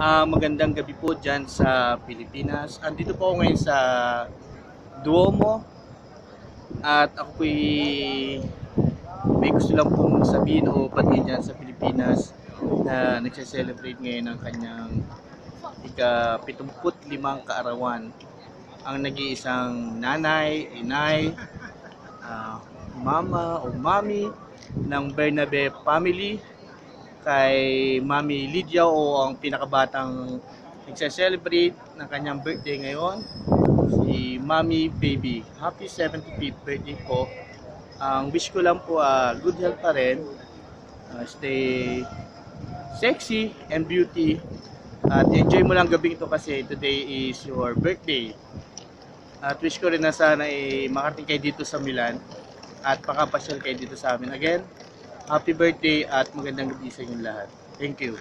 Magandang gabi po dyan sa Pilipinas. Andito po ako ngayon sa Duomo at ako may gusto lang pong sabihin o batiin dyan sa Pilipinas na nagse-celebrate ngayon ng kanyang ika-75 kaarawan. Ang nag-iisang nanay, inay, ah, mama o mami ng Bernabe family, kay Mami Lydia o ang pinakabatang nagse-celebrate ng kanyang birthday ngayon, si Mami Baby. Happy 75th birthday po. Ang wish ko lang po good health pa rin, stay sexy and beauty, at enjoy mo lang gabing ito kasi today is your birthday. At wish ko rin na sana makarating kayo dito sa Milan at makapasyal kayo dito sa amin. Again, happy birthday at magandang gabi sa inyong lahat. Thank you.